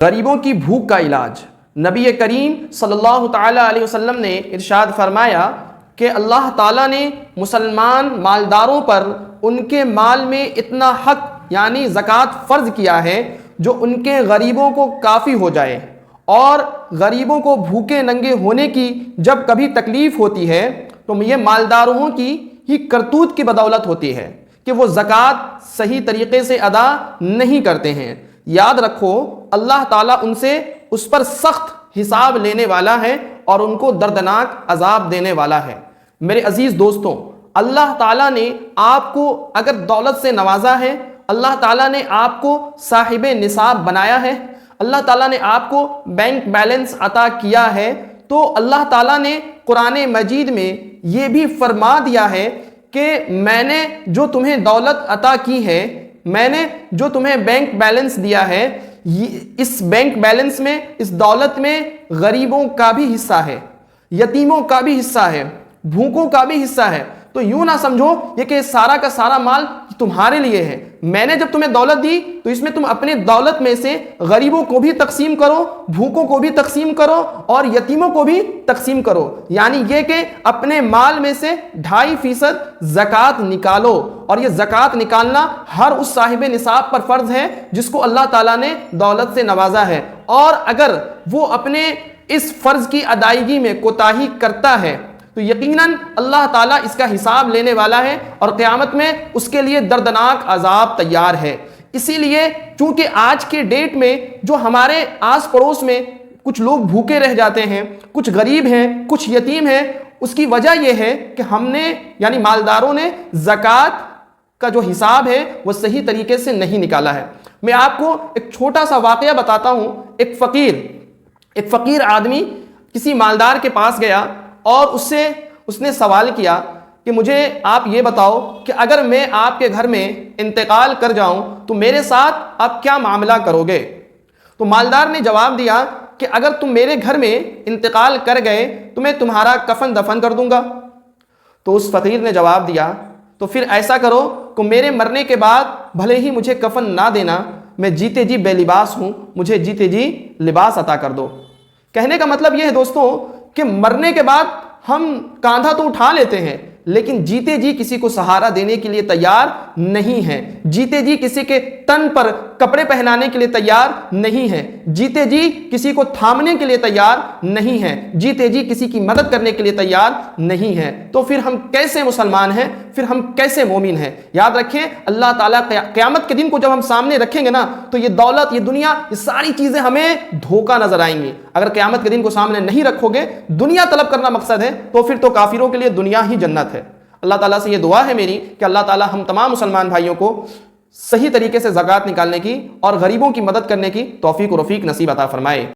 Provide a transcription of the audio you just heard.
غریبوں کی بھوک کا علاج۔ نبی کریم صلی اللہ تعالیٰ علیہ وسلم نے ارشاد فرمایا کہ اللہ تعالیٰ نے مسلمان مالداروں پر ان کے مال میں اتنا حق یعنی زکوٰۃ فرض کیا ہے جو ان کے غریبوں کو کافی ہو جائے، اور غریبوں کو بھوکے ننگے ہونے کی جب کبھی تکلیف ہوتی ہے تو یہ مالداروں کی ہی کرتوت کی بدولت ہوتی ہے کہ وہ زکوٰۃ صحیح طریقے سے ادا نہیں کرتے ہیں۔ یاد رکھو اللہ تعالیٰ ان سے اس پر سخت حساب لینے والا ہے اور ان کو دردناک عذاب دینے والا ہے۔ میرے عزیز دوستوں، اللہ تعالیٰ نے آپ کو اگر دولت سے نوازا ہے، اللہ تعالیٰ نے آپ کو صاحب نصاب بنایا ہے، اللہ تعالیٰ نے آپ کو بینک بیلنس عطا کیا ہے، تو اللہ تعالیٰ نے قرآن مجید میں یہ بھی فرما دیا ہے کہ میں نے جو تمہیں دولت عطا کی ہے، میں نے جو تمہیں بینک بیلنس دیا ہے، اس بینک بیلنس میں، اس دولت میں غریبوں کا بھی حصہ ہے، یتیموں کا بھی حصہ ہے، بھوکوں کا بھی حصہ ہے۔ تو یوں نہ سمجھو یہ کہ سارا کا سارا مال تمہارے لیے ہے۔ میں نے جب تمہیں دولت دی تو اس میں تم اپنے دولت میں سے غریبوں کو بھی تقسیم کرو، بھوکوں کو بھی تقسیم کرو اور یتیموں کو بھی تقسیم کرو، یعنی یہ کہ اپنے مال میں سے 2.5% زکوٰۃ نکالو، اور یہ زکوٰۃ نکالنا ہر اس صاحب نصاب پر فرض ہے جس کو اللہ تعالیٰ نے دولت سے نوازا ہے، اور اگر وہ اپنے اس فرض کی ادائیگی میں کوتاہی کرتا ہے تو یقیناً اللہ تعالیٰ اس کا حساب لینے والا ہے اور قیامت میں اس کے لیے دردناک عذاب تیار ہے۔ اسی لیے چونکہ آج کے ڈیٹ میں جو ہمارے آس پڑوس میں کچھ لوگ بھوکے رہ جاتے ہیں، کچھ غریب ہیں، کچھ یتیم ہیں، اس کی وجہ یہ ہے کہ ہم نے یعنی مالداروں نے زکوٰۃ کا جو حساب ہے وہ صحیح طریقے سے نہیں نکالا ہے۔ میں آپ کو ایک چھوٹا سا واقعہ بتاتا ہوں۔ ایک فقیر آدمی کسی مالدار کے پاس گیا اور اس نے سوال کیا کہ مجھے آپ یہ بتاؤ کہ اگر میں آپ کے گھر میں انتقال کر جاؤں تو میرے ساتھ آپ کیا معاملہ کرو گے؟ تو مالدار نے جواب دیا کہ اگر تم میرے گھر میں انتقال کر گئے تو میں تمہارا کفن دفن کر دوں گا۔ تو اس فقیر نے جواب دیا تو پھر ایسا کرو کہ میرے مرنے کے بعد بھلے ہی مجھے کفن نہ دینا، میں جیتے جی بے لباس ہوں، مجھے جیتے جی لباس عطا کر دو۔ کہنے کا مطلب یہ ہے دوستوں کہ مرنے کے بعد ہم کاندھا تو اٹھا لیتے ہیں لیکن جیتے جی کسی کو سہارا دینے کے لیے تیار نہیں ہیں، جیتے جی کسی کے تن پر کپڑے پہنانے کے لیے تیار نہیں ہیں، جیتے جی کسی کو تھامنے کے لیے تیار نہیں ہیں، جیتے جی کسی کی مدد کرنے کے لیے تیار نہیں ہیں، تو پھر ہم کیسے مسلمان ہیں، پھر ہم کیسے مومن ہیں؟ یاد رکھیں اللہ تعالیٰ قیامت کے دن کو جب ہم سامنے رکھیں گے نا تو یہ دولت، یہ دنیا، یہ ساری چیزیں ہمیں دھوکہ نظر آئیں گی۔ اگر قیامت کے دن کو سامنے نہیں رکھو گے، دنیا طلب کرنا مقصد ہے، تو پھر تو کافروں کے لیے دنیا ہی جنت ہے۔ اللہ تعالیٰ سے یہ دعا ہے میری کہ اللہ تعالیٰ ہم تمام مسلمان بھائیوں کو صحیح طریقے سے زکوٰۃ نکالنے کی اور غریبوں کی مدد کرنے کی توفیق و رفیق نصیب عطا فرمائے۔